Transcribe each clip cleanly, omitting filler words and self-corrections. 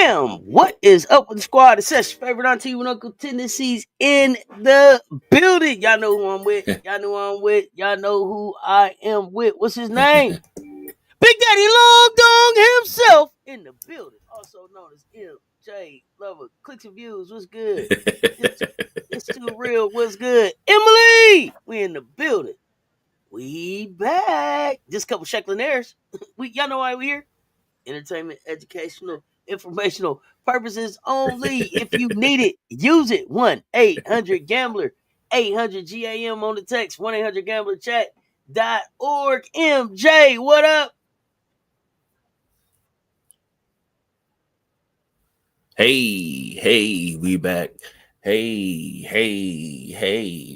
Bam! What is up with the squad? It's Cess, favorite auntie with Uncle Tennessee's in the building. Y'all know who I'm with. Y'all know who I'm with. Y'all know who I am with. What's his name? Big Daddy Long Dong himself in the building, also known as MJ Lover. Clicks and views, what's good? It's too real, what's good? Emily, we in the building. We back. Just a couple Shecklinaires. Y'all know why we here? Entertainment, educational, informational purposes only. If you need it, use it. 1-800-GAMBLER, 800-GAM on the text, 1-800-GAMBLERChat.org. MJ, what up? Hey, we back. Hey,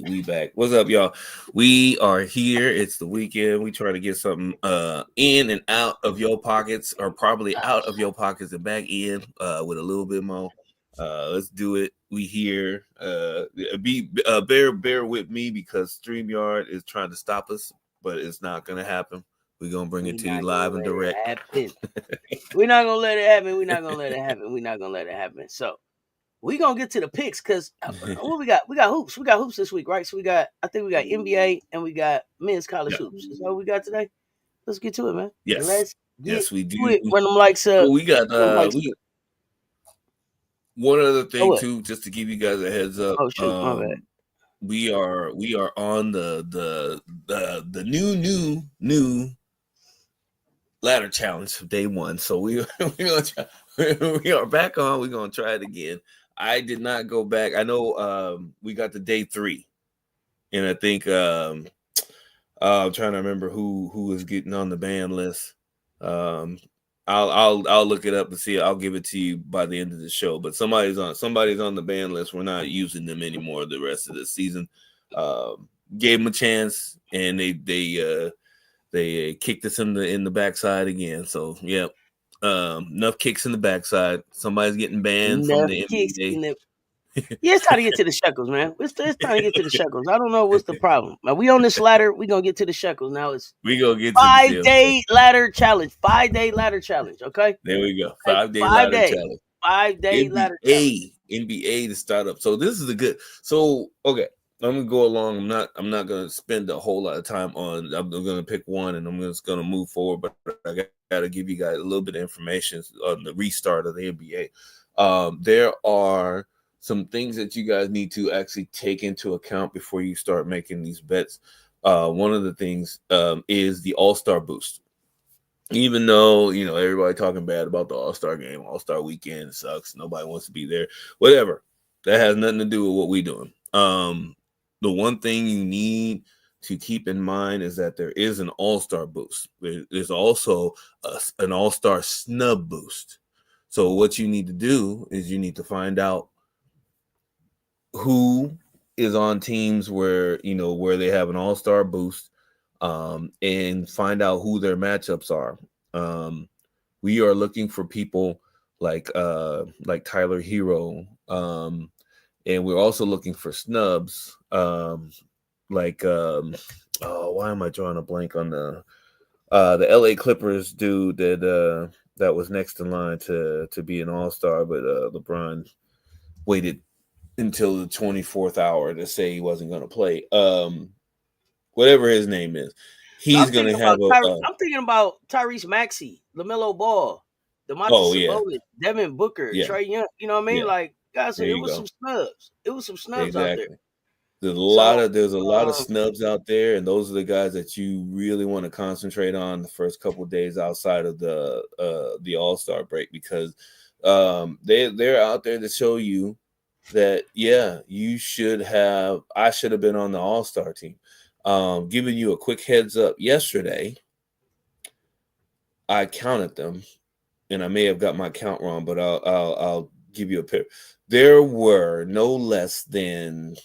we back. What's up, y'all? We are here. It's the weekend. We try to get something in and out of your pockets, or probably out of your pockets and back in with a little bit more. Let's do it. We here. Bear with me because StreamYard is trying to stop us, but it's not gonna happen. We're gonna bring it to you live and direct. We're not gonna let it happen. We're not gonna let it happen. So we're gonna get to the picks because what we got? We got hoops. We got hoops this week, right? So I think we got NBA and we got men's college hoops. Is that what we got today? Let's get to it, man. Yes. We do. Run them likes up. We got one other thing too, just to give you guys a heads up. Oh shoot, my bad. We are on the new ladder challenge of day one. So we are back on. We're gonna try it again. I did not go back. I know we got to day 3, and I think I'm trying to remember who is getting on the ban list. I'll look it up and see. I'll give it to you by the end of the show. But somebody's on the ban list. We're not using them anymore the rest of the season. Gave them a chance, and they kicked us in the backside again. So yeah, enough kicks in the backside. Somebody's getting banned from the NBA. Yeah, it's time to get to the shekels, man. It's time to get to the shekels. I don't know what's the problem. Now, we on this ladder. We gonna get to the shekels. Now it's we gonna get 5-day ladder challenge. 5-day ladder challenge. Okay. There we go. 5-day ladder challenge. 5-day ladder challenge. NBA to start up. So this is a good. So okay, I'm gonna go along. I'm not gonna spend a whole lot of time on. I'm gonna pick one, and I'm just gonna move forward. But I gotta give you guys a little bit of information on the restart of the NBA. There are some things that you guys need to actually take into account before you start making these bets. One of the things is the All-Star boost. Even though, everybody talking bad about the All-Star game, All-Star weekend sucks, nobody wants to be there, whatever. That has nothing to do with what we're doing. The one thing you need to keep in mind is that there is an All-Star boost. There's also an All-Star snub boost. So what you need to do is you need to find out who is on teams where they have an all-star boost, and find out who their matchups are. We are looking for people like Tyler Hero, and we're also looking for snubs, why am I drawing a blank on the LA Clippers dude that was next in line to be an all-star, but LeBron waited until the 24th hour to say he wasn't going to play. Whatever his name is, he's going to have I'm thinking about Tyrese Maxey, LaMelo Ball, Sabonis, Devin Booker, Trae Young. You know what I mean? Yeah. like, guys, it was some snubs. It was some snubs out there. There's a lot of snubs out there, and those are the guys that you really want to concentrate on the first couple of days outside of the All-Star break, because they're out there to show you that I should have been on the All-Star team. Giving you a quick heads up, yesterday I counted them, and I may have got my count wrong, but I'll give you a pair. There were no less than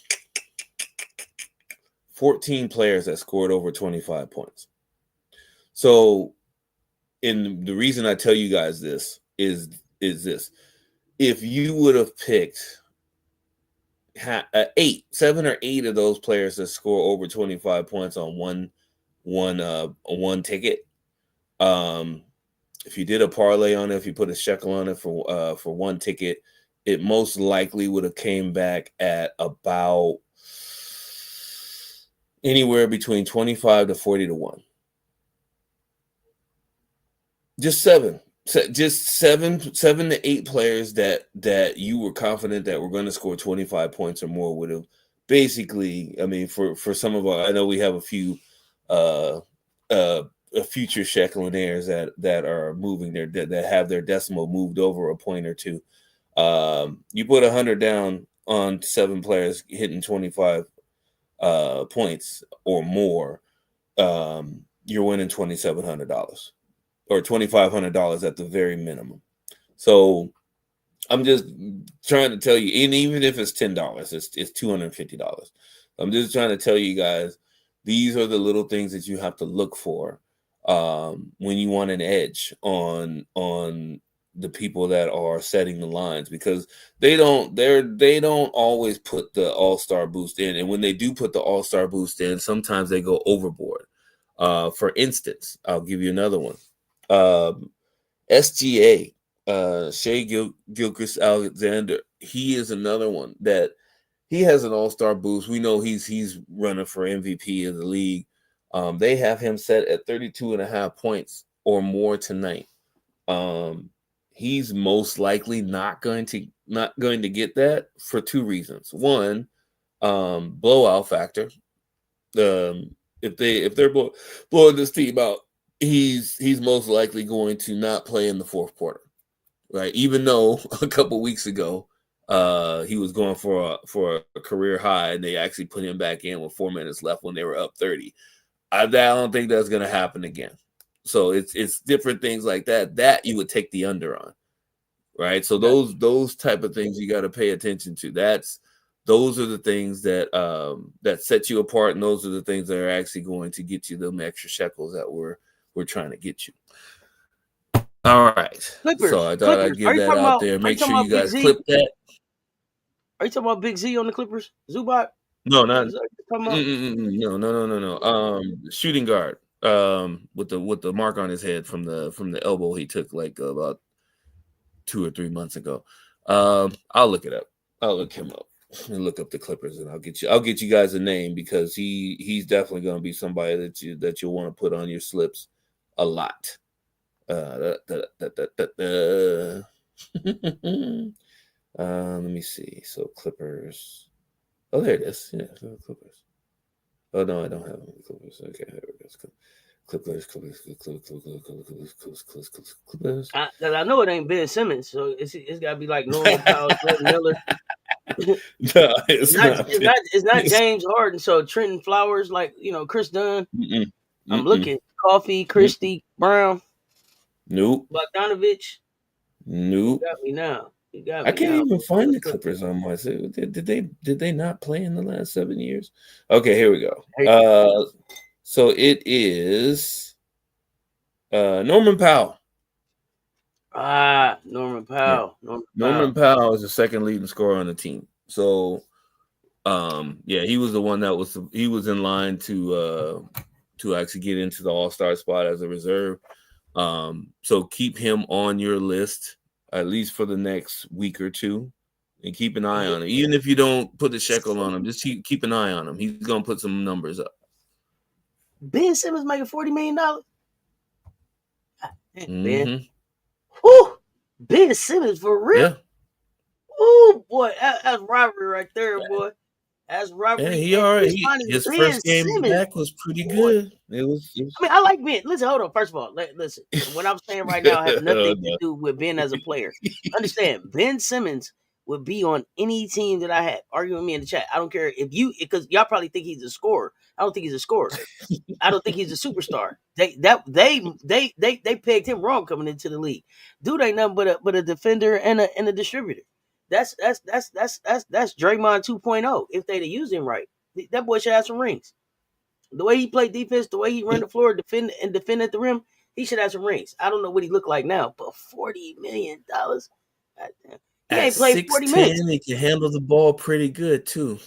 14 players that scored over 25 points. So, and the reason I tell you guys this is this: if you would have picked 7 or 8 of those players that score over 25 points on one ticket, If you did a parlay on it, if you put a shekel on it for one ticket, it most likely would have came back at about anywhere between 25 to 40 to 1. Just seven to 8 players that you were confident that were going to score 25 points or more would have basically, I mean, for some of our, I know we have a few future shekelaires that are moving that have their decimal moved over a point or two. You put 100 down on 7 players hitting 25 points or more, you're winning $2,700 or $2,500 at the very minimum. So I'm just trying to tell you, and even if it's $10, it's $250. I'm just trying to tell you guys, these are the little things that you have to look for when you want an edge on the people that are setting the lines, because they don't always put the all-star boost in, and when they do put the all-star boost in, sometimes they go overboard. For instance, I'll give you another one. SGA, Shea Gilchrist Alexander, he is another one that he has an all-star boost. We know he's running for MVP of the league. They have him set at 32.5 points or more tonight. He's most likely not going to get that for 2 reasons. One, blowout factor. If they're blowing this team out, he's most likely going to not play in the fourth quarter, right? Even though a couple weeks ago he was going for a career high, and they actually put him back in with 4 minutes left when they were up 30. I don't think that's going to happen again. So it's different things like that you would take the under on, right? So those type of things you got to pay attention to. Those are the things that set you apart, and those are the things that are actually going to get you them extra shekels that we're trying to get you. All right. Clippers. So I thought I'd get that out there. Make sure you guys clip that. Are you talking about Big Z on the Clippers? Zubac? No, not no. Shooting guard. With the mark on his head from the elbow he took like about 2 or 3 months ago. I'll look it up. I'll look him up and look up the Clippers, and I'll get you guys a name, because he's definitely going to be somebody that you'll want to put on your slips a lot. Let me see. So Clippers. Oh, there it is. Yeah, Clippers. Oh no, I don't have any Clippers. Okay, there we go. Clippers. I know it ain't Ben Simmons, so it's got to be like Norman Powell, Jordan Miller. No, it's not James Harden. So Trenton Flowers, like Chris Dunn. I'm looking. Coffee, Christie, Brown. Nope. Bogdanovich. Nope. You got me now. I can't even find the Clippers on my side. Did they not play in the last 7 years? Okay, here we go. So it is Norman Powell. Norman Powell. Yeah. Norman Powell is the second leading scorer on the team. So he was the one that was in line to actually get into the All-Star spot as a reserve. So keep him on your list at least for the next week or two, and keep an eye on him. Even if you don't put a shekel on him, just keep an eye on him. He's gonna put some numbers up. Ben Simmons making $40 million. Ben, Ben Simmons for real. Yeah. Oh boy, that's robbery right there, boy. That's robbery. Yeah, his first game back was pretty good. It was. I mean, I like Ben. Listen, hold on. First of all, listen. What I'm saying right now has nothing to do with Ben as a player. Understand, Ben Simmons would be on any team that I had. Argue with me in the chat. I don't care because y'all probably think he's a scorer. I don't think he's a scorer. I don't think he's a superstar. They pegged him wrong coming into the league. Dude ain't nothing but a defender and a distributor. That's Draymond 2.0 if they'd have used him right. That boy should have some rings. The way he played defense, the way he run the floor, defend at the rim, he should have some rings. I don't know what he looked like now, but $40 million. He ain't played 40 minutes. He can handle the ball pretty good too.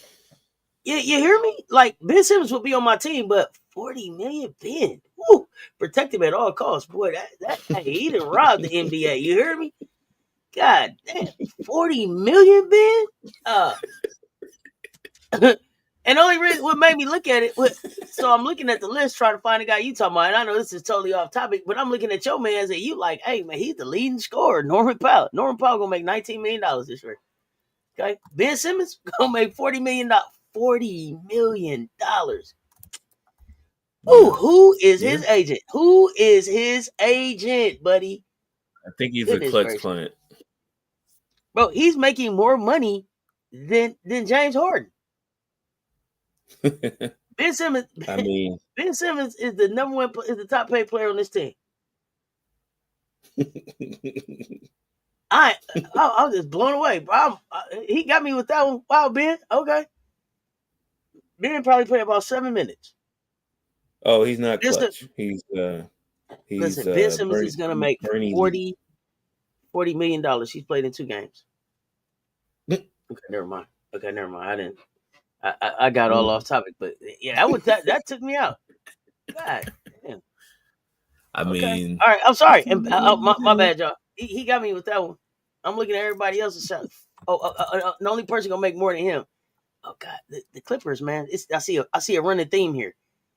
Yeah, you hear me? Like Ben Simmons would be on my team, but $40 million, Ben. Woo, protect him at all costs. Boy, hey, he done robbed the NBA. You hear me? God damn, 40 million, Ben? And only reason what made me look at it, so I'm looking at the list trying to find a guy you talking about. And I know this is totally off topic, but I'm looking at your man's and you like, hey man, he's the leading scorer, Norman Powell. Norman Powell gonna make $19 million this year. Okay, Ben Simmons gonna make $40 million. $40 million. Ooh, who is his agent? Who is his agent, buddy? I think he's a Clutch client. Bro, he's making more money than James Harden. Ben Simmons. I mean, Ben Simmons is the number one, is the top paid player on this team. I was just blown away. He got me with that one. Wow, Ben. Okay. Ben probably played about 7 minutes. Oh, he's not Clutch. He's listen, Ben Simmons is gonna make $40 million. He's played in 2 games. Okay, never mind. I didn't. I got all off topic, but yeah, that took me out. God damn. I mean, all right. I'm sorry. My bad, y'all. He got me with that one. I'm looking at everybody else's shot. The only person gonna make more than him. Oh God, the Clippers, man. I see a running theme here.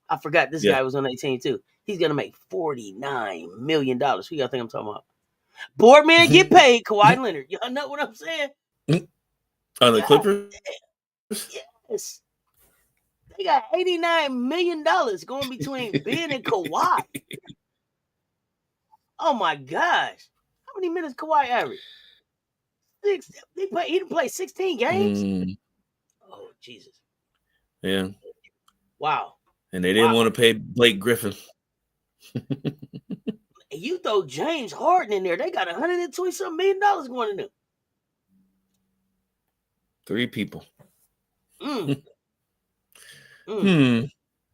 I forgot this guy was on that team too. He's gonna make $49 million. Who y'all think I'm talking about? Boardman get paid. Kawhi Leonard. Y'all know what I'm saying? On the Clippers? Yes. They got $89 million going between Ben and Kawhi. Oh my gosh. How many minutes Kawhi average? 6. He didn't play 16 games? Oh, Jesus. Yeah. Wow. And they didn't want to pay Blake Griffin. You throw James Harden in there, they got $120-something million going in there. 3 people. And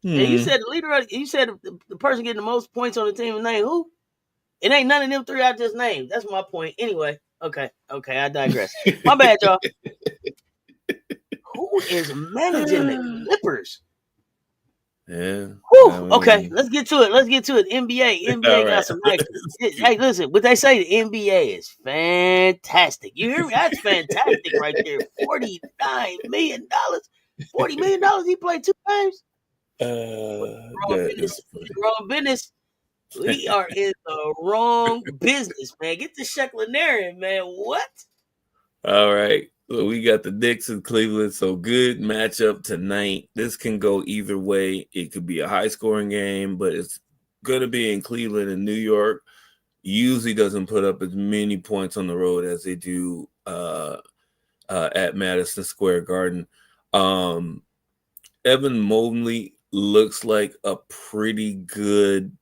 you said the leader. You said the person getting the most points on the team. Name who? It ain't none of them 3 I just named. That's my point. Anyway, okay, I digress. My bad, y'all. Who is managing the Clippers? Yeah. Okay, let's get to it. NBA got some action. Hey, listen, what they say, the NBA is fantastic. You hear me? That's fantastic right there. $49 million. $40 million. He played 2 games. Wrong business. We are in the wrong business, man. Get the Sheklinarian, man. What? All right. So we got the Knicks in Cleveland. So good matchup tonight. This can go either way. It could be a high-scoring game, but it's going to be in Cleveland and New York. Usually doesn't put up as many points on the road as they do at Madison Square Garden. Evan Mobley looks like a pretty good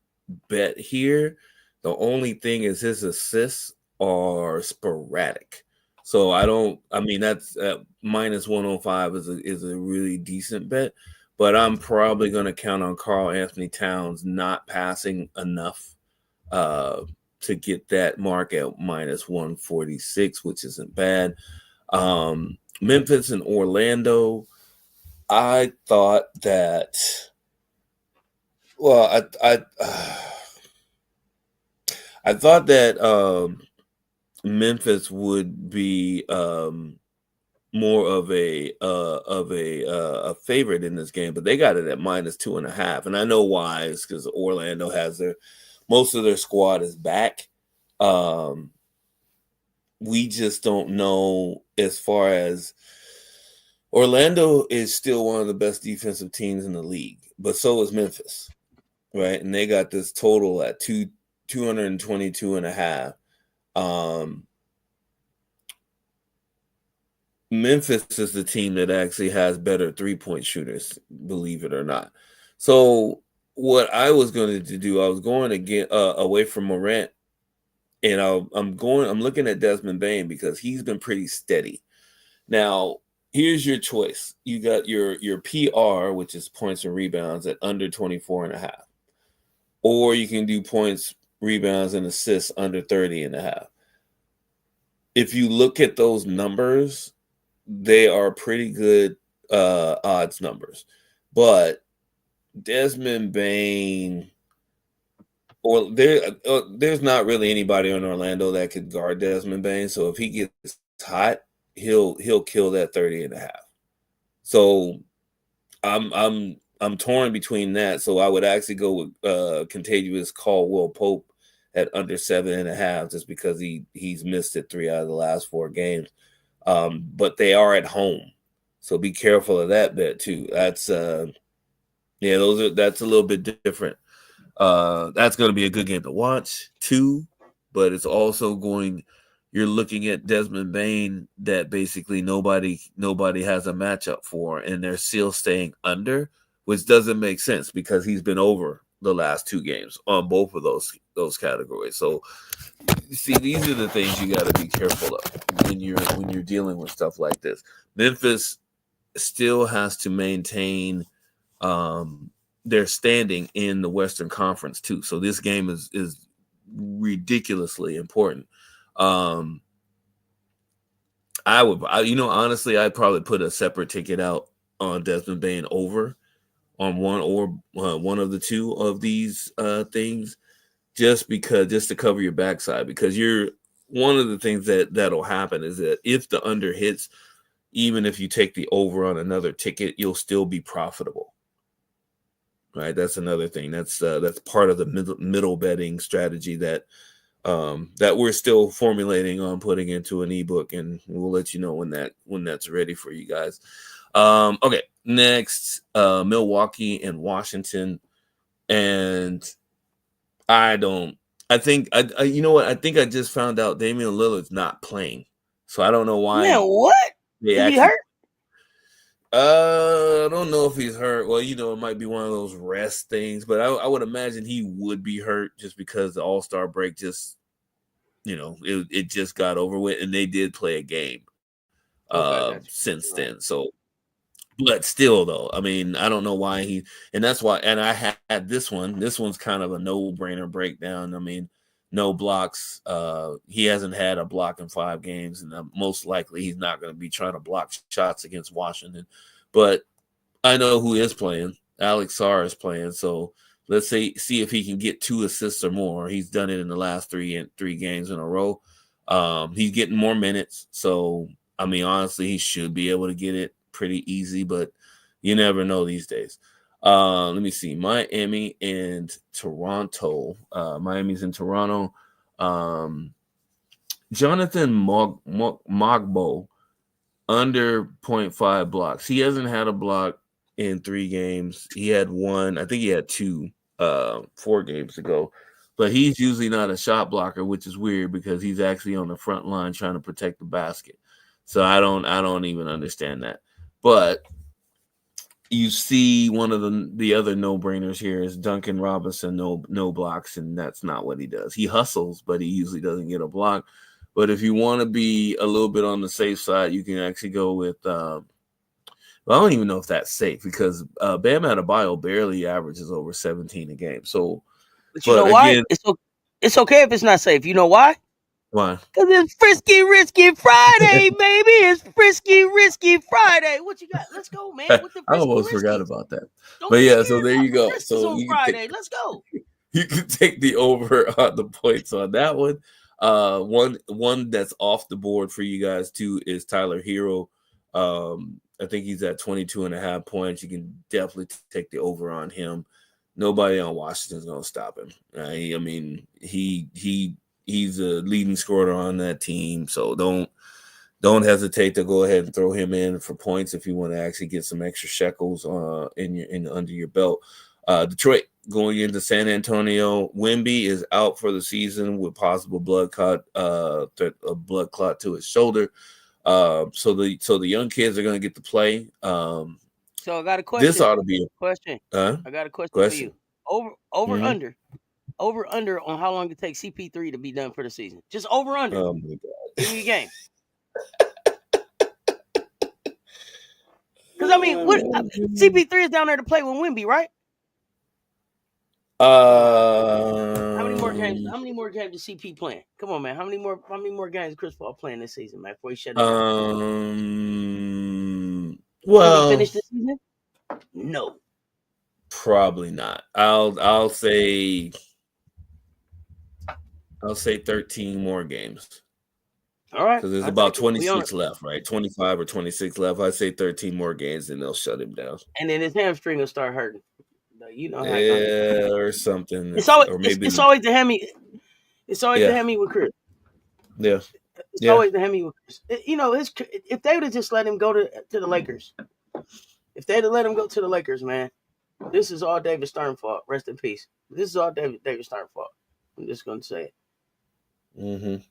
bet here. The only thing is his assists are sporadic. So that's minus 105 is a really decent bet, but I'm probably going to count on Karl Anthony Towns not passing enough to get that mark at minus 146, which isn't bad. Memphis and Orlando. I thought that. Well, I thought that Memphis would be more of a favorite in this game, but they got it at minus 2.5, and I know why. It's because Orlando has most of their squad is back. We just don't know as far as. Orlando is still one of the best defensive teams in the league, but so is Memphis, right? And they got this total at 222.5. Memphis is the team that actually has better 3-point shooters, believe it or not. So what I was going to do, I was going to get away from Morant, and I'm looking at Desmond Bane because he's been pretty steady. Now, here's your choice. You got your PR, which is points and rebounds, at under 24.5. Or you can do points, rebounds, and assists under 30.5. If you look at those numbers, they are pretty good odds numbers. But Desmond Bane Well, there's not really anybody in Orlando that could guard Desmond Bain. So if he gets hot, he'll kill that 30.5. So I'm torn between that. So I would actually go with contiguous Caldwell Pope at under 7.5, just because he's missed it 3 out of the last 4 games. But they are at home, so be careful of that bet too. That's that's a little bit different. That's going to be a good game to watch too, but it's also you're looking at Desmond Bain that basically nobody has a matchup for, and they're still staying under, which doesn't make sense because he's been over the last 2 games on both of those categories. So see, these are the things you got to be careful of when you're dealing with stuff like this. Memphis still has to maintain their standing in the Western Conference too. So this game is ridiculously important. Honestly, I'd probably put a separate ticket out on Desmond Bain over on one of the 2 of these things, just to cover your backside, because one of the things that'll happen is that if the under hits, even if you take the over on another ticket, you'll still be profitable. Right, that's another thing. That's part of the middle betting strategy that we're still formulating on putting into an ebook, and we'll let you know when that's ready for you guys. Okay, next, Milwaukee and Washington, and I think you know what? I think I just found out Damian Lillard's not playing, so I don't know why. Man, what? They Is he actually hurt? I don't know if he's hurt. Well, it might be one of those rest things, but I would imagine he would be hurt just because the All-Star break just, it just got over with, and they did play a game Okay, got you. since then. So, but still, though, I mean, I don't know why and that's why, and I had this one. This one's kind of a no-brainer breakdown. I mean, no blocks. He hasn't had a block in 5 games, and most likely he's not going to be trying to block shots against Washington. But I know who is playing. Alex Sarr is playing. So let's see if he can get 2 assists or more. He's done it in the last 3 games in a row. He's getting more minutes. So, I mean, honestly, he should be able to get it pretty easy, but you never know these days. Let me see. Miami and Toronto. Miami's in Toronto. Jonathan Mogbo, under 0.5 blocks. He hasn't had a block in 3 games. He had 1. I think he had 2 4 games ago. But he's usually not a shot blocker, which is weird because he's actually on the front line trying to protect the basket. So I don't even understand that. But you see, one of the other no-brainers here is Duncan Robinson, no blocks, and that's not what he does. He hustles, but he usually doesn't get a block. But if you want to be a little bit on the safe side, you can actually go with I don't even know if that's safe, because Bam Adebayo barely averages over 17 a game. So, but you know why? Again, it's okay if it's not safe. You know why? Why? Because it's Frisky Risky Friday, baby. It's Frisky Risky Friday. What you got? Let's go, man. With the I almost forgot about that. But yeah, so there you go. So on Friday. Let's go. You can take the over on the points on that one. One that's off the board for you guys too is Tyler Hero. I think he's at 22.5 points. You can definitely take the over on him. Nobody on Washington's gonna stop him. I mean, he's a leading scorer on that team, so don't hesitate to go ahead and throw him in for points if you want to actually get some extra shekels under your belt. Detroit going into San Antonio. Wemby is out for the season with possible blood clot to his shoulder. So the young kids are going to get to play. So I got a question. This ought to be a question. I got a question for you. Over under on how long it takes CP3 to be done for the season. Just over under. Oh my God! Give me a game. Because I mean, CP3 is down there to play with Wemby, right? How many more games? How many more games is CP playing? Come on, man. How many more games is Chris Paul playing this season, man? Before he shut it down. Well, can he finish the season? No, probably not. I'll say I'll say 13 more games. All right. Because there's about 26 left, right? 25 or 26 left. I'd say 13 more games and they'll shut him down. And then his hamstring will start hurting. You know how or something. It's always, or maybe it's always the Hemi. It's always the Hemi with Chris. Yeah. It's always the Hemi with Chris. If they would have just let him go to the Lakers, if they'd have let him go to the Lakers, man, this is all David Stern fault. Rest in peace. This is all David Stern fault. I'm just going to say it.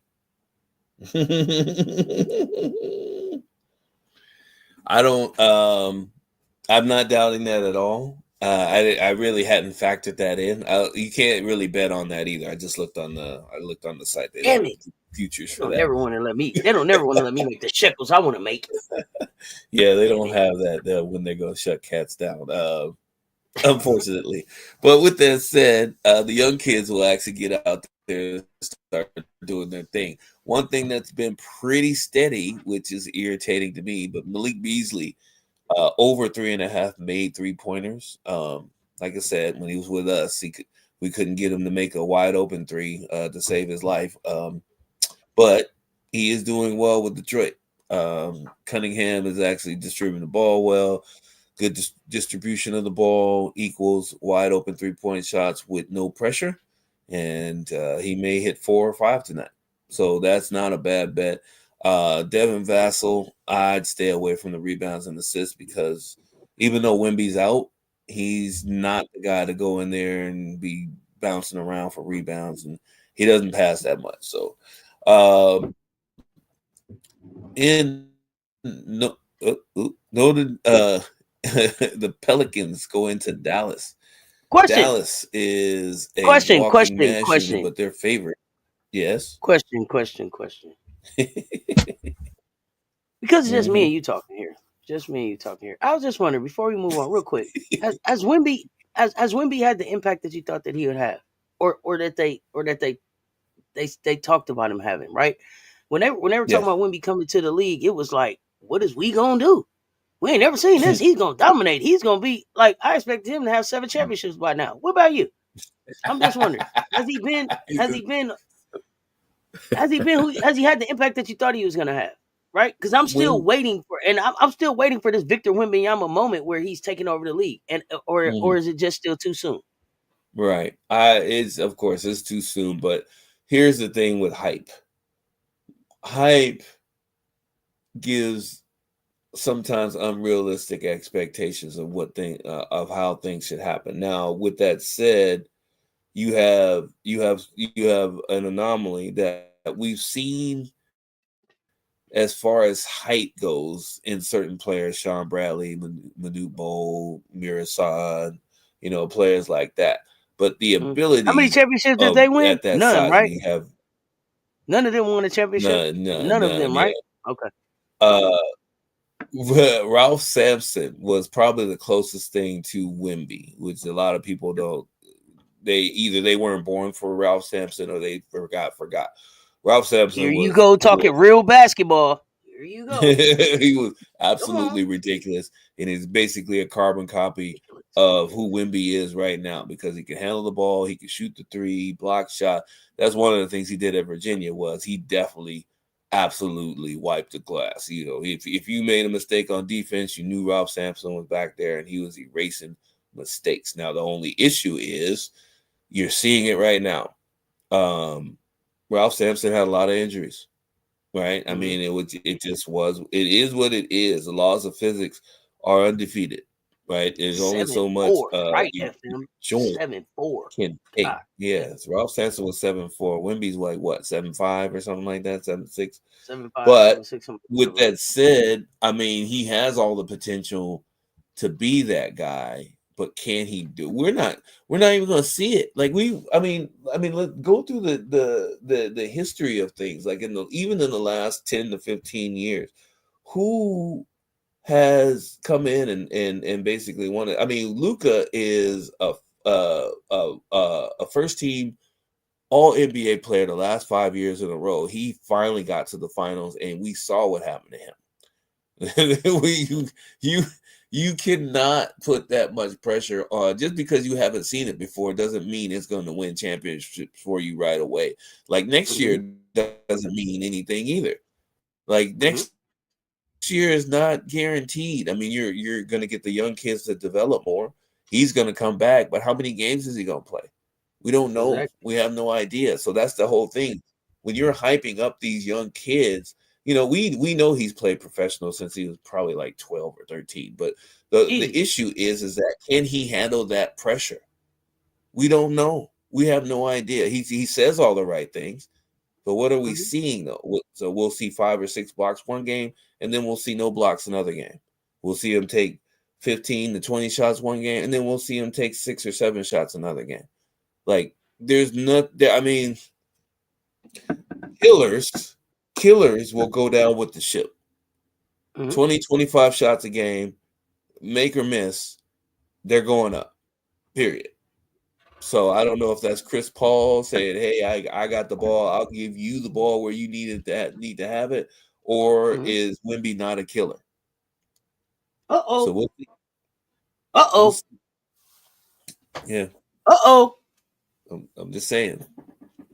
I don't. I'm not doubting that at all. I really hadn't factored that in. You can't really bet on that either. I just looked on the site. They Damn it! Futures They for don't that. never want to let me. They don't never want to let me make the shekels I want to make. Yeah, they don't have that when they're going to shut cats down. Unfortunately. But with that said, the young kids will actually get out there and start doing their thing. One thing that's been pretty steady, which is irritating to me, but Malik Beasley, over 3.5 made 3-pointers. Like I said, when he was with us, we couldn't get him to make a wide open 3 to save his life. But he is doing well with Detroit. Cunningham is actually distributing the ball well. Good distribution of the ball equals wide open 3-point shots with no pressure. And he may hit 4 or 5 tonight. So that's not a bad bet. Devin Vassell, I'd stay away from the rebounds and assists because even though Wemby's out, he's not the guy to go in there and be bouncing around for rebounds, and he doesn't pass that much. So the Pelicans go into Dallas. Question. Dallas is a walking mass shooter, but their favorite. Yes. Question. Because it's just me and you talking here. I was just wondering before we move on, real quick. Has Wemby had the impact that you thought that he would have, or that they talked about him having, right? When they were talking about Wemby coming to the league, it was like, what is we gonna do? We ain't never seen this. He's gonna dominate. He's gonna be like, I expected him to have 7 championships by now. What about you? I'm just wondering, has he been has he had the impact that you thought he was gonna have? Right? Because I'm still waiting for, and I'm still waiting for this Victor Wembanyama moment where he's taking over the league, and or is it just still too soon? Right. Of course it's too soon, but here's the thing with hype. Hype gives sometimes unrealistic expectations of of how things should happen. Now, with that said, you have an anomaly that we've seen as far as height goes in certain players, Sean Bradley, Manute Bol, Mirasan, players like that. But the ability, how many championships did they win? At that None, size, right? we have none of them won a championship. None of them, right? Okay. Ralph Sampson was probably the closest thing to Wemby, which a lot of people don't. They weren't born for Ralph Sampson or they forgot. Ralph Sampson. Here you go talking real basketball. Here you go. He was absolutely ridiculous, and he's basically a carbon copy of who Wemby is right now because he can handle the ball, he can shoot the 3, block shot. That's one of the things he did at Virginia was he definitely absolutely wiped the glass. If you made a mistake on defense, you knew Ralph Sampson was back there and he was erasing mistakes. Now the only issue is you're seeing it right now. Ralph Sampson had a lot of injuries, right? I mean, it is what it is. The laws of physics are undefeated, right? There's only so much right, FM 7'4" can take. Yes, Ralph Sampson was 7'4". Wemby's like what 7'5" or something like that, 7'6". 7'5", but 7'6", with that said, I mean, he has all the potential to be that guy. But can he do? We're not even going to see it. Like I mean, let's go through the history of things. Like even in the last 10 to 15 years, who has come in and basically won it? I mean, Luka is a first team All NBA player the last 5 years in a row. He finally got to the finals, and we saw what happened to him. You cannot put that much pressure on just because you haven't seen it before. Doesn't mean it's going to win championships for you right away. Like next year doesn't mean anything either. Like next year is not guaranteed. I mean, you're going to get the young kids to develop more. He's going to come back, but how many games is he going to play? We don't know. Exactly. We have no idea. So that's the whole thing. When you're hyping up these young kids, we know he's played professional since he was probably like 12 or 13. But the issue is that can he handle that pressure? We don't know. We have no idea. He says all the right things, but what are we seeing though? So we'll see 5 or 6 blocks one game, and then we'll see no blocks another game. We'll see him take 15 to 20 shots one game, and then we'll see him take 6 or 7 shots another game. Like there's not. I mean, killers will go down with the ship. 20, 25 shots a game, make or miss, they're going up. Period. So I don't know if that's Chris Paul saying, "Hey, I got the ball. I'll give you the ball where you need to have it," or is Wemby not a killer? So we'll see. We'll see. Yeah. I'm just saying.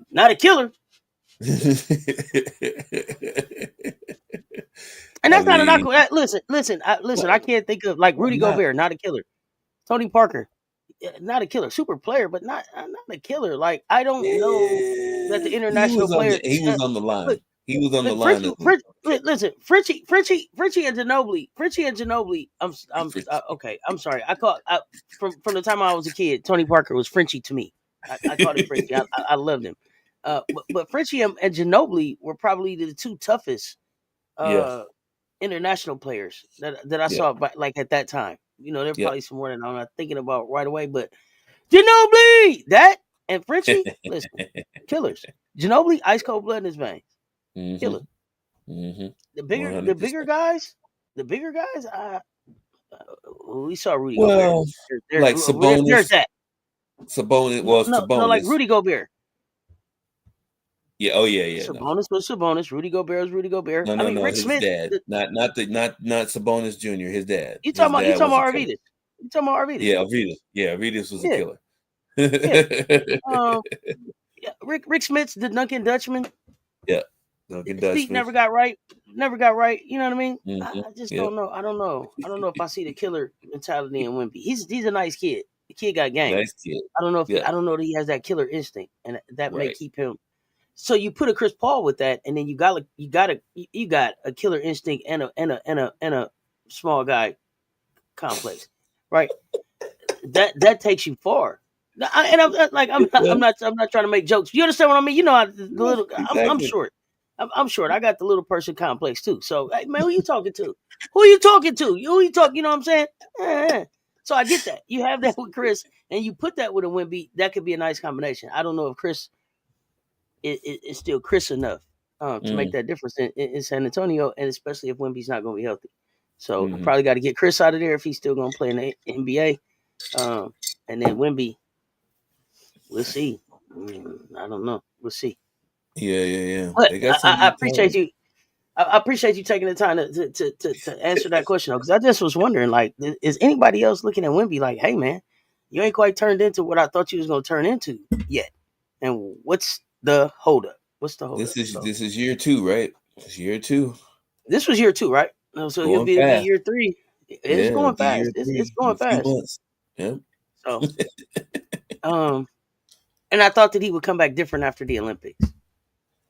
Not a killer. And that's not a knock. Listen. I can't think of like Rudy Gobert, not a killer. Tony Parker, not a killer. Super player, but not a killer. Like I don't know that the international players. He was on the line. He was on the line. Listen, Frenchie and Ginobili. Okay. I'm sorry. From the time I was a kid, Tony Parker was Frenchie to me. I called him Frenchie. I loved him. But Frenchie and Ginobili were probably the two toughest international players that I saw, like at that time. There's probably some more that I'm not thinking about right away. But Ginobili, that and Frenchie, listen, killers. Ginobili, ice cold blood in his veins, killer. The bigger guys. We saw Rudy Gobert. Like Sabonis. There's that. Sabonis was Sabonis. No, like Rudy Gobert. Yeah. Oh yeah. Sabonis was Sabonis. Rudy Gobert was Rudy Gobert. No, Rick his Smith, dad. Not Sabonis Jr. His dad. You talking about Arvidas? You talking about Arvidas? Yeah, Arvidas. Yeah, Arvidas was a killer. Rick Smith's the Duncan Dutchman. Yeah, Duncan Dutchman. Feet never got right. You know what I mean? I just don't know. I don't know if I see the killer mentality in Wemby. He's a nice kid. The kid got game. Nice kid. I don't know if I don't know that he has that killer instinct, and that may keep him. So you put a Chris Paul with that, and then you got a killer instinct and a small guy complex, right? That takes you far. I'm not trying to make jokes. You understand what I mean? I'm short. I'm short. I got the little person complex too. So hey, man, who you talking to? Who you talking? You know what I'm saying? So I get that. You have that with Chris, and you put that with a Wemby. That could be a nice combination. I don't know if Chris is still Chris enough to make that difference in San Antonio, and especially if Wemby's not going to be healthy. So I probably got to get Chris out of there if he's still going to play in the NBA. And then Wemby, we'll see. I don't know. We'll see. Yeah. But I appreciate you. I appreciate you taking the time to answer that question, because I just was wondering, like, is anybody else looking at Wemby like, hey man, you ain't quite turned into what I thought you was going to turn into yet? And what's the holdup? What's the holdup? This is year 2, right? It's year 2. This was year 2, right? So he'll be year 3. It's going fast. It's going fast. Yeah. So, and I thought that he would come back different after the Olympics.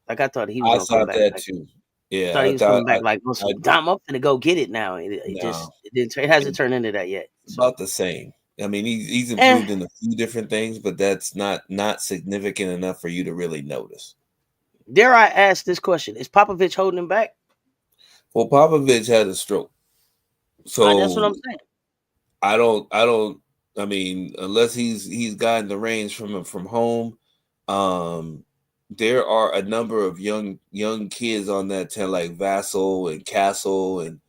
Like I thought he was going to come back. I thought that too. Yeah, I thought he was coming back like, I'm up to go get it now. It hasn't turned into that yet. So. About the same. I mean, he's improved in a few different things, but that's not significant enough for you to really notice. Dare I ask this question? Is Popovich holding him back? Well, Popovich had a stroke, so that's what I'm saying. I don't. I mean, unless he's gotten the reins from home, there are a number of young kids on that team, like Vassell and Castle, and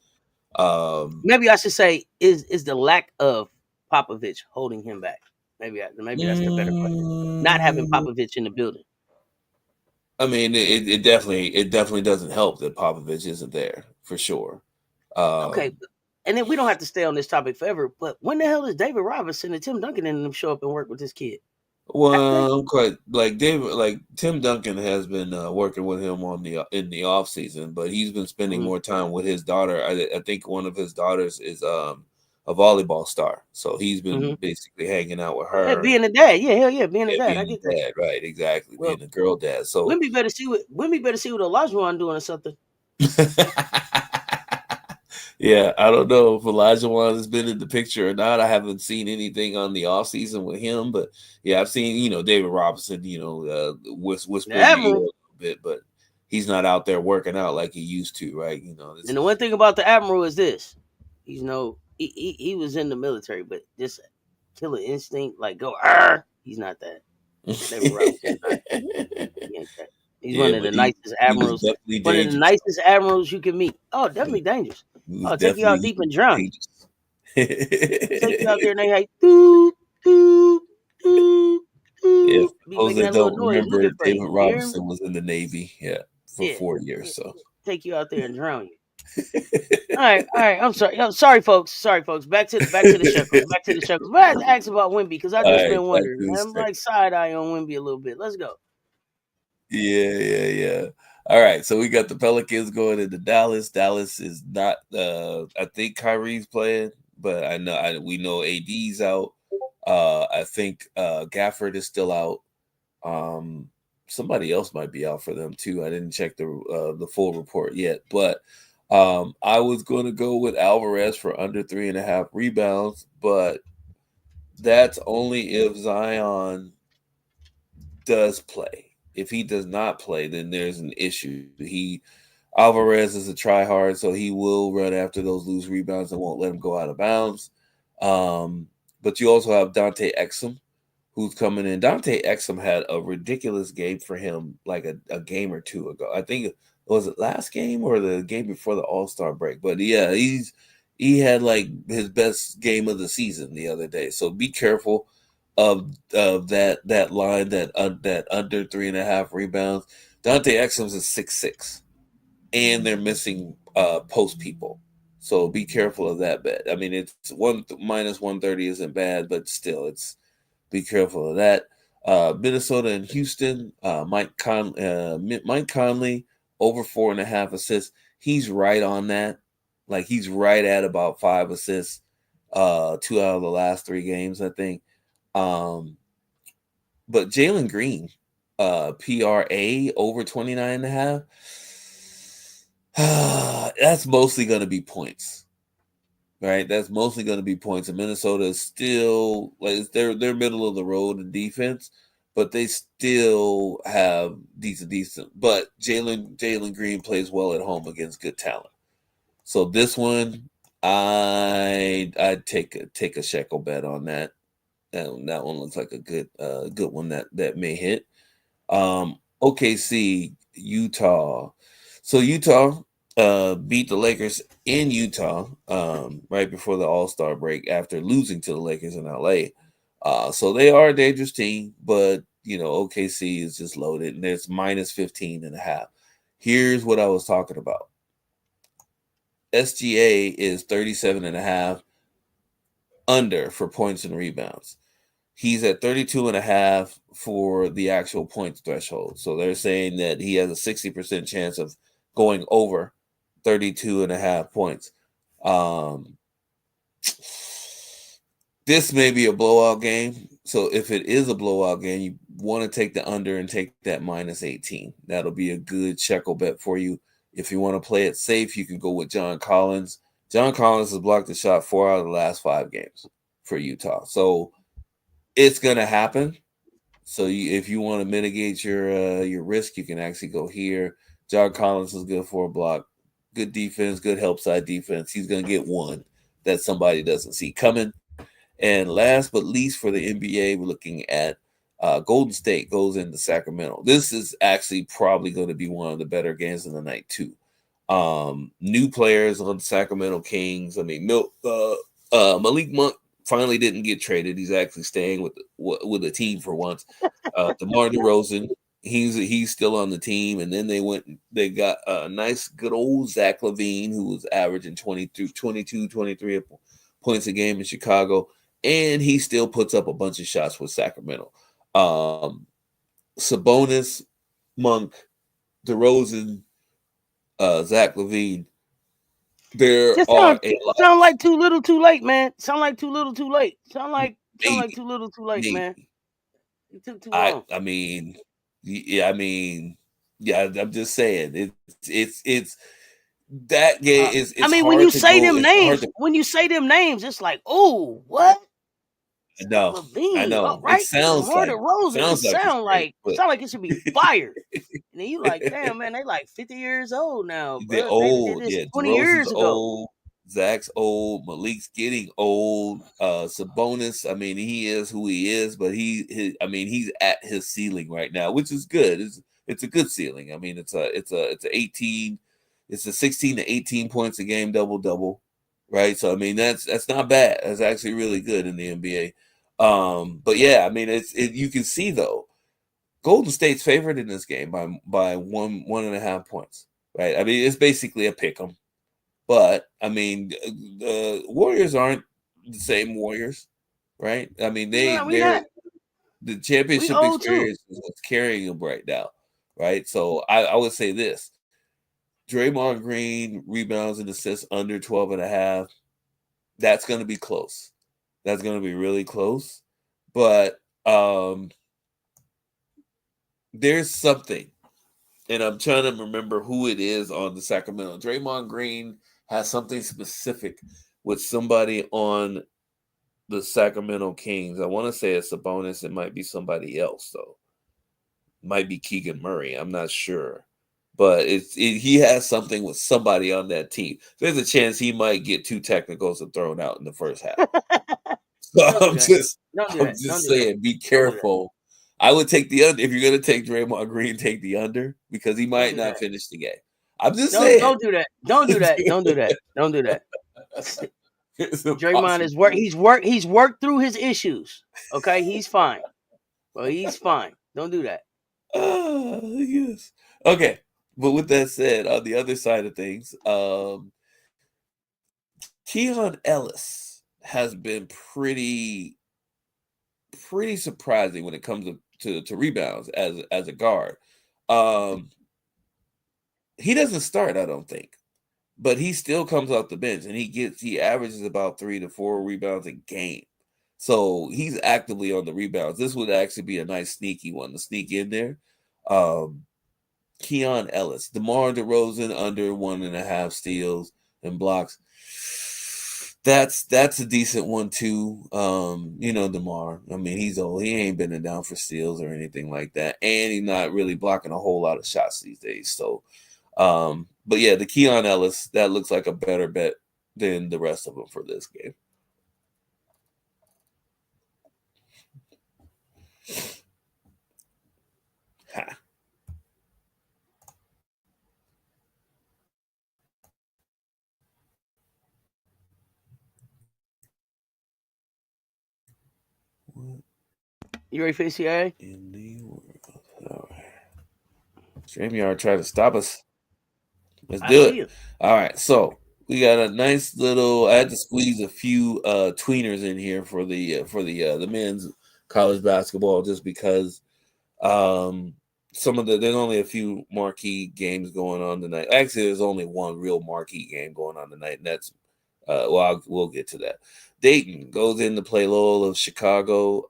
maybe I should say is the lack of Popovich holding him back. Maybe that's the better question. Not having Popovich in the building. I mean, it definitely doesn't help that Popovich isn't there for sure. Okay, And then we don't have to stay on this topic forever. But when the hell is David Robinson and Tim Duncan and them show up and work with this kid? Well, I'm quite like David, like Tim Duncan has been working with him on the in the off season, but he's been spending more time with his daughter. I think one of his daughters is a volleyball star, so he's been basically hanging out with her. Being a dad, yeah, hell yeah, being a dad, I being get that. dad, right? Exactly, Well, being a girl dad. So Wimby better see what Olajuwon doing or something. Yeah, I don't know if Olajuwon has been in the picture or not. I haven't seen anything on the off season with him, but yeah, I've seen David Robinson, whispering in the ear a little bit, but he's not out there working out like he used to, right? And the one thing about the Admiral is this: he was in the military, but this killer instinct, like go, he's not that. David Robinson, he's one of the nicest admirals. One of the nicest admirals you can meet. Oh, definitely dangerous. I'll take you out deep and drown you. Take you out there and they like doop doop doop doop. Yeah, those that don't remember, David Robinson was in the Navy, for 4 years. So take you out there and drown you. All right. I'm sorry, folks. Back to the Shekels. Back to the Shekels. But I had to ask about Wimby because I just been wondering. I'm like side eye on Wimby a little bit. Let's go. Yeah. All right, so we got the Pelicans going into Dallas. Dallas is not. I think Kyrie's playing, but we know AD's out. I think Gafford is still out. Somebody else might be out for them too. I didn't check the full report yet, but I was going to go with Alvarez for under 3.5 rebounds, but that's only if Zion does play. If he does not play, then there's an issue. Alvarez is a try-hard, so he will run after those loose rebounds and won't let him go out of bounds. But you also have Dante Exum, who's coming in. Dante Exum had a ridiculous game for him like a game or two ago. I think was it last game or the game before the All-Star break? But yeah, he had like his best game of the season the other day. So be careful of that line that under 3.5 rebounds. Dante Exum's is 6'6", and they're missing post people. So be careful of that bet. I mean, it's minus 130 isn't bad, but still, be careful of that. Minnesota and Houston, Mike Conley over 4.5 assists. He's right on that. Like he's right at about 5 assists. 2 out of the last 3 games, I think. But Jalen Green, PRA over 29.5. That's mostly going to be points, right? That's mostly going to be points. And Minnesota is still like they're middle of the road in defense, but they still have decent. But Jalen Green plays well at home against good talent. So this one, I'd take a shekel bet on that. That one looks like a good one that may hit. OKC, Utah. So Utah beat the Lakers in Utah right before the All-Star break after losing to the Lakers in LA. So they are a dangerous team, but OKC is just loaded, and it's minus 15.5. Here's what I was talking about. SGA is 37.5 under for points and rebounds. He's at 32.5 for the actual points threshold. So they're saying that he has a 60% chance of going over 32.5 points. This may be a blowout game. So if it is a blowout game, you want to take the under and take that minus 18. That'll be a good shekel bet for you. If you want to play it safe, you can go with John Collins. John Collins has blocked the shot 4 out of the last 5 games for Utah. So it's going to happen. So if you want to mitigate your risk, you can actually go here. John Collins is good for a block. Good defense, good help side defense. He's going to get one that somebody doesn't see coming. And last but least for the NBA, we're looking at Golden State goes into Sacramento. This is actually probably going to be one of the better games of the night too. New players on the Sacramento Kings. I mean, Malik Monk finally didn't get traded. He's actually staying with the team for once. DeMar DeRozan he's still on the team. And then they got a nice good old Zach LaVine, who was averaging 23 points a game in Chicago, and he still puts up a bunch of shots with Sacramento. Sabonis, Monk, DeRozan, Zach LaVine. There are a lot. Sound like too little, too late, man. Sound like too little, too late. Sound like too little, too late, man. It took too long. I mean, yeah. I'm just saying it's that game is. I mean, when you say them names, it's like, oh, what? No, LaVine, I know. Right? It sounds like sound like it should be fired. And then you like, damn, man, they like 50 years old now. They're Bro. old. They did this 20 DeRozan's years ago. Old. Zach's old. Malik's getting old. Sabonis, I mean, he is who he is, but he's at his ceiling right now, which is good. It's a good ceiling. I mean, it's a 16 to 18 points a game, double, right? So I mean, that's not bad. That's actually really good in the NBA. But yeah, I mean, you can see though, Golden State's favored in this game by 1.5 points, right? I mean, it's basically a pick 'em. But I mean, the Warriors aren't the same Warriors, right? I mean, the championship experience is what's carrying them right now, right? So I would say this: Draymond Green rebounds and assists under 12.5. That's going to be close. That's going to be really close. But there's something, and I'm trying to remember who it is on the Sacramento. Draymond Green has something specific with somebody on the Sacramento Kings. I want to say it's Sabonis. It might be somebody else, though. It might be Keegan Murray. I'm not sure. But he has something with somebody on that team. There's a chance he might get 2 technicals and thrown out in the first half. So I'm just saying, be careful. I would take the under. If you're going to take Draymond Green, take the under, because he might not finish the game. I'm just saying. Don't do that. Don't do that. Don't do that. Don't do that. Draymond is he's worked through his issues. Okay, he's fine. Well, he's fine. Don't do that. Yes. Okay. But with that said, on the other side of things, Keon Ellis has been pretty surprising when it comes to rebounds as a guard. He doesn't start, I don't think, but he still comes off the bench and he averages about 3 to 4 rebounds a game. So he's actively on the rebounds. This would actually be a nice sneaky one to sneak in there. Keon Ellis, DeMar DeRozan under 1.5 steals and blocks. That's a decent one too. DeMar. I mean, he's old. He ain't been down for steals or anything like that, and he's not really blocking a whole lot of shots these days. So, but yeah, the Keon Ellis, that looks like a better bet than the rest of them for this game. Ha. You ready for the CIA? In the world. All right. StreamYard tried to stop us. Let's do it. All right. So we got a nice little. I had to squeeze a few tweeners in here for the men's college basketball, just because there's only a few marquee games going on tonight. Actually, there's only one real marquee game going on tonight, and that's we'll get to that. Dayton goes in to play Lowell of Chicago.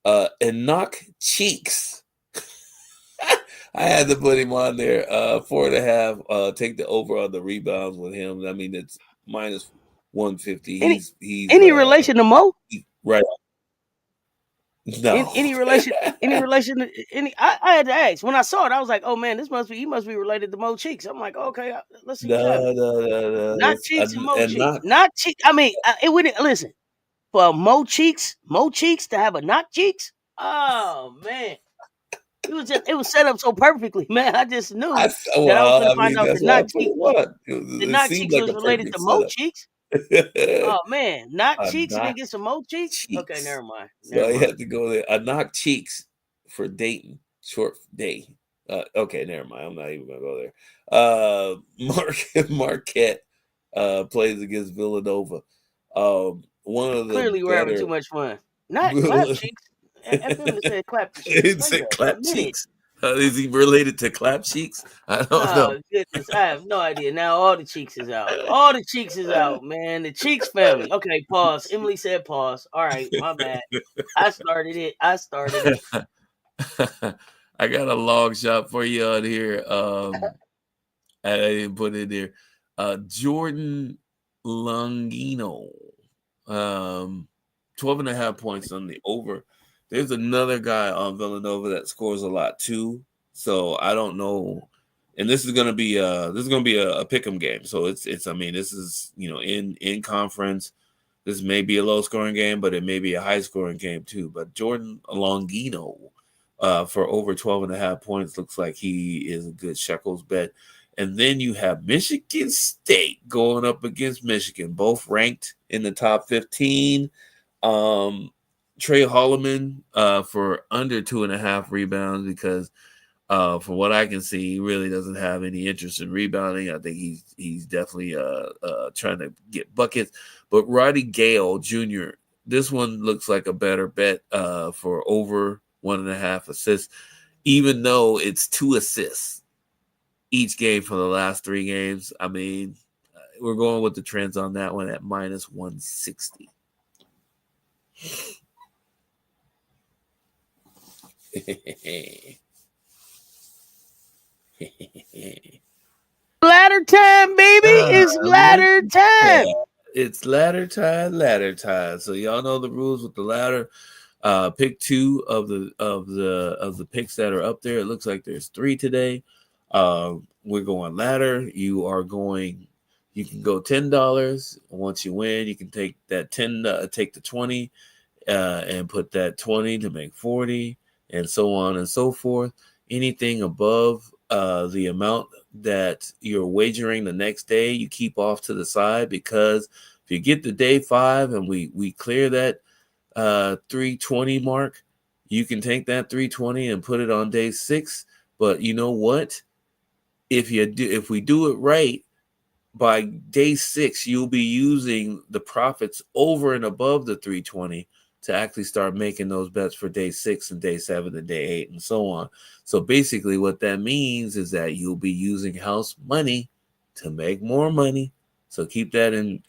And knock Cheeks. I had to put him on there. 4.5. Take the over on the rebounds with him. I mean, it's minus 150. He's any relation to Mo? Right. No. Any relation? I had to ask. When I saw it, I was like, "Oh man, he must be related to Mo Cheeks." I'm like, "Okay, let's see." No. Not Cheeks and Mo Cheeks. Not Cheeks. I mean, it wouldn't listen for Mo Cheeks to have a knock Cheeks. Oh man, it was set up so perfectly, man. I just knew that I was going to find out the knock Cheeks. The knock Cheeks was related to Mo Cheeks. Oh man, knock Cheeks and then get some Mo Cheeks. Okay, never mind. So I had to go there. A knock Cheeks for Dayton short day. Okay, never mind. I'm not even gonna go there. Marquette plays against Villanova. One of the Clearly, we're having too better. much fun. Not clap cheeks. FM said clap the cheeks. It Wait said a clap minute. cheeks. Is he related to clap cheeks? I don't know. Oh goodness, I have no idea. Now all the cheeks is out. All the cheeks is out, man. The cheeks family. Okay, pause. Emily said pause. All right, my bad. I started it. I got a long shot for you on here. I didn't put it there. Jordan Longino. 12.5 points on the over. There's another guy on Villanova that scores a lot too. So I don't know. And this is gonna be a pick'em game. So it's I mean, this is in conference. This may be a low scoring game, but it may be a high scoring game too. But Jordan Longino for over 12.5 points looks like he is a good shekels bet. And then you have Michigan State going up against Michigan, both ranked in the top 15. Trey Holloman for under 2.5 rebounds because from what I can see, he really doesn't have any interest in rebounding. I think he's definitely trying to get buckets. But Roddy Gale Jr., this one looks like a better bet for over 1.5 assists, even though it's 2 assists each game for the last 3 games. I mean, we're going with the trends on that one at minus 160. Ladder time, baby. It's ladder time. It's ladder time. So y'all know the rules with the ladder. Pick 2 of the picks that are up there. It looks like there's 3 today. We're going ladder. You can go $10. Once you win, you can take that 10, take the 20, and put that 20 to make 40, and so on and so forth. Anything above the amount that you're wagering the next day, you keep off to the side, because if you get to day 5 and we clear that 320 mark, you can take that 320 and put it on day 6. But you know what? If we do it right, by day 6, you'll be using the profits over and above the 320 to actually start making those bets for day 6 and day 7 and day 8 and so on. So basically what that means is that you'll be using house money to make more money. So keep that in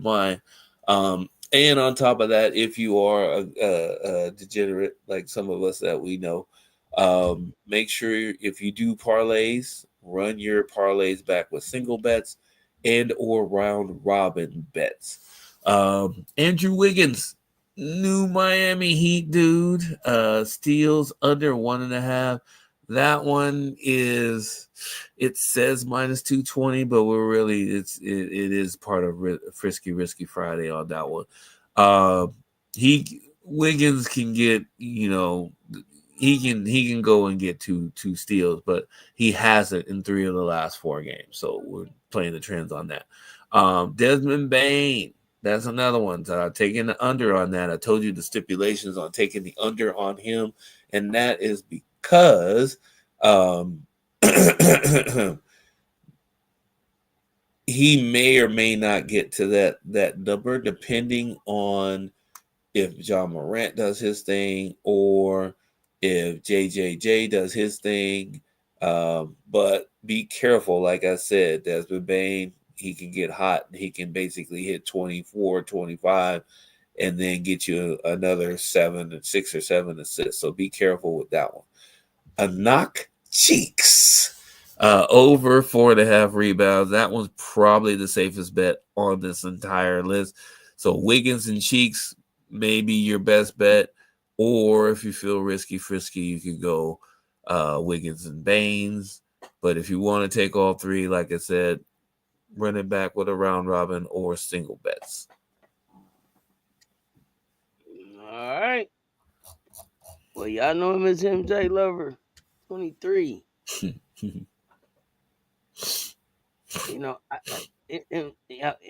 mind. And on top of that, if you are a degenerate like some of us that we know, make sure if you do parlays, run your parlays back with single bets and or round robin bets. Andrew Wiggins, new Miami Heat dude, steals under 1.5. That one it says minus 220, but we're really it is part of Frisky Risky Friday on that one. Wiggins can get, he can go and get two steals, but he hasn't in 3 of the last 4 games. So we're playing the trends on that. Desmond Bane, that's another one. Taking the under on that. I told you the stipulations on taking the under on him, and that is because he may or may not get to that number depending on if John Morant does his thing or if JJJ does his thing. But be careful. Like I said, Desmond Bane, he can get hot. He can basically hit 24, 25, and then get you another 6 or 7 assists. So be careful with that one. A knock cheeks. Over 4.5 rebounds. That one's probably the safest bet on this entire list. So Wiggins and Cheeks may be your best bet, or if you feel risky frisky, you could go Wiggins and Baines. But if you want to take all 3, like I said, run it back with a round robin or single bets. All right. Well, y'all know him as MJLover23.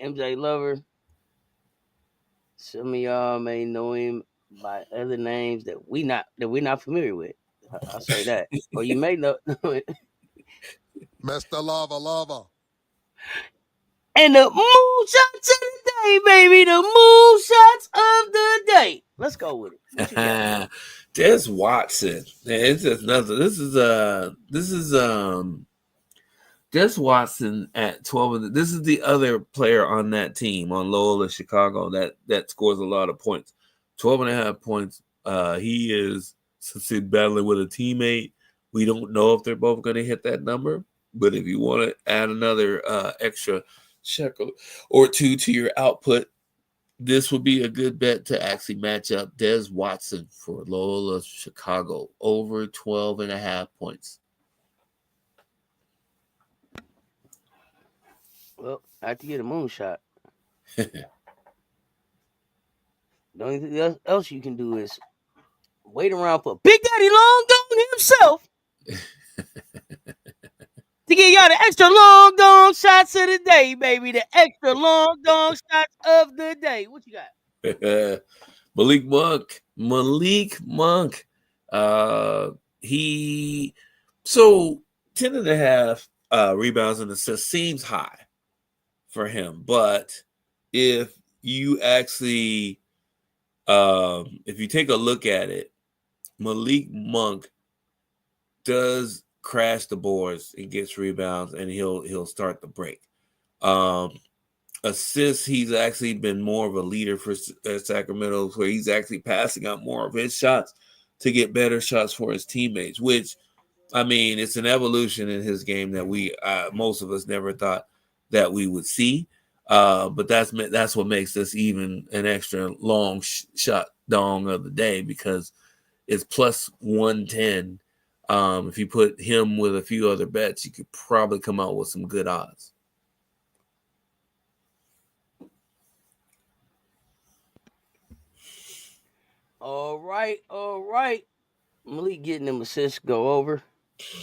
MJ Lover. Some of y'all may know him by other names that we're not familiar with. I'll say that. Or you may know. Mr. Lava. And the moonshots of the day, baby. The moonshots of the day. Let's go with it. What you got? Des Watson. It's just nothing. This is Des Watson at 12. This is the other player on that team on Loyola Chicago that scores a lot of points. 12.5 points. He is battling with a teammate. We don't know if they're both going to hit that number, but if you want to add another extra shekel or two to your output, this would be a good bet to actually match up Des Watson for Loyola Chicago over 12.5 points. Well, after you get a moonshot, the only thing else you can do is wait around for Big Daddy Long Gone himself to get y'all the extra long gone shots of the day, baby. The extra long gone shots of the day. What you got? Malik Monk. He 10.5 rebounds and assists seems high for him, but if you actually if you take a look at it, Malik Monk does crash the boards and gets rebounds, and he'll start the break. Assists, he's actually been more of a leader for Sacramento, where he's actually passing out more of his shots to get better shots for his teammates, which, I mean, it's an evolution in his game that we most of us never thought that we would see. But that's what makes this even an extra long shot dong of the day, because it's plus 110. If you put him with a few other bets, you could probably come out with some good odds. All right. Malik getting them assists go over.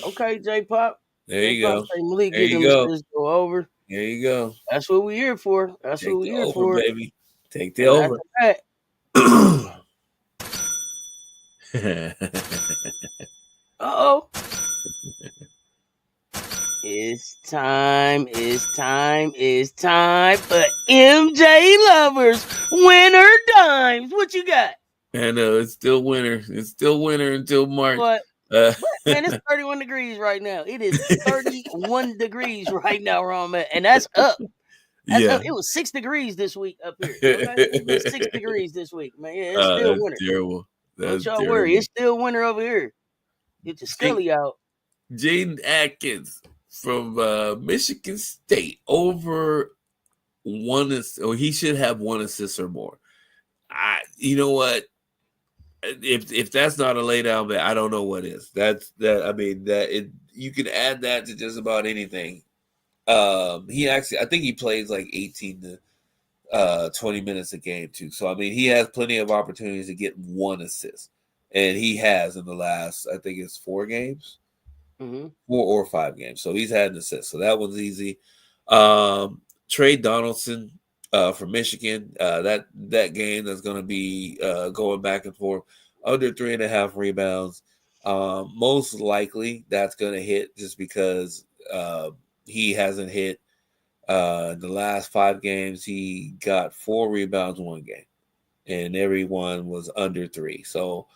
Okay, J Pop. There you go. Malik getting them assists go over. There you go. That's what we're here for. That's Take what we're here over, for, baby. Take the over. Uh-oh. It's time for MJLovers Winter Dimes. What you got? I know, it's still winter. It's still winter until March. But man, it's 31 degrees right now. It is 31 degrees right now where I'm at, and that's up. Up. It was 6 degrees this week up here. Okay? It's been 6 degrees this week, man. Yeah, it's still winter. Terrible. Don't y'all worry. It's still winter over here. Get your scully out. Jaden Atkins from Michigan State over he should have 1 assist or more. You know what? If that's not a lay down bet, I don't know what is. I mean, you can add that to just about anything. I think he plays like 18 to 20 minutes a game too. So I mean, he has plenty of opportunities to get 1 assist, and he has in the last, I think it's 4 games, 4 or 5 games. So he's had an assist. So that one's easy. Trey Donaldson from Michigan, that game that's going to be going back and forth, under 3.5 rebounds. Most likely that's going to hit, just because he hasn't hit in the last 5 games. He got 4 rebounds 1 game, and every one was under 3. So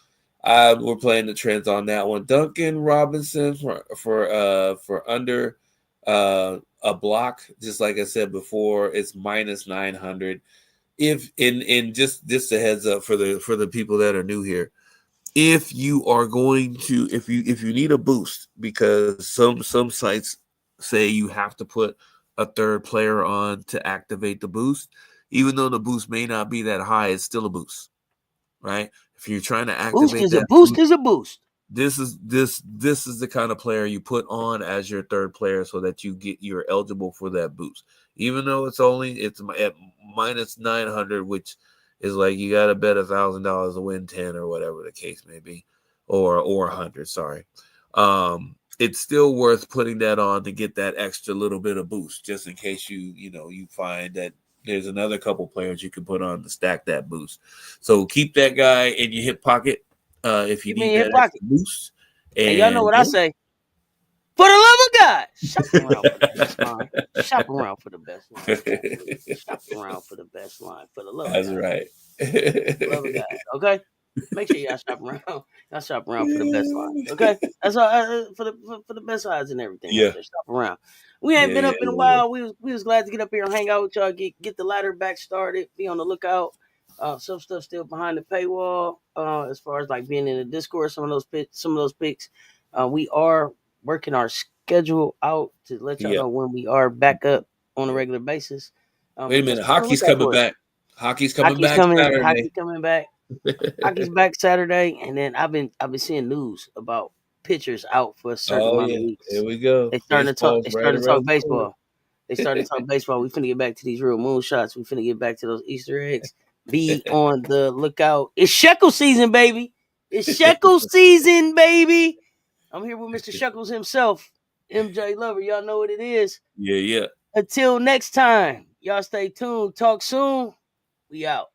we're playing the trends on that one. Duncan Robinson for under a block, just like I said before, it's minus 900. If in just a heads up for the people that are new here, if you are going to if you need a boost, because some sites say you have to put a third player on to activate the boost, even though the boost may not be that high, it's still a boost, right? If you're trying to activate a boost. This is the kind of player you put on as your third player so that you're eligible for that boost. Even though it's at minus 900, which is like you got to bet $1,000 to win 10 or whatever the case may be, or 100. Sorry, it's still worth putting that on to get that extra little bit of boost, just in case you find that there's another couple players you can put on to stack that boost. So keep that guy in your hip pocket if you need that extra boost. And y'all know what I say. For the love of God, shop around for the best line. Shop around for the best line. Shop around for the best line. For the love of God. That's right. For the love of God. Okay? Make sure y'all shop around. Y'all shop around for the best line. Okay? That's all for the best odds and everything. Yeah. Out there. Shop around. We ain't been up in a while. We was glad to get up here and hang out with y'all, get the ladder back started, be on the lookout. Some stuff still behind the paywall. As far as like being in the Discord, some of those picks. We are working our schedule out to let y'all know when we are back up on a regular basis. Wait a minute, hockey's coming back. Hockey's coming back Saturday. Hockey's coming back. Hockey's back Saturday, and then I've been seeing news about pitchers out for a certain amount of weeks. Here we go. They starting to talk baseball. They started to talk baseball. We finna get back to these real moonshots. We finna get back to those Easter eggs. Be on the lookout. It's shekel season, baby. It's shekel season, baby. I'm here with Mr. Shekels himself, MJ Lover. Y'all know what it is. Yeah. Until next time, y'all stay tuned. Talk soon. We out.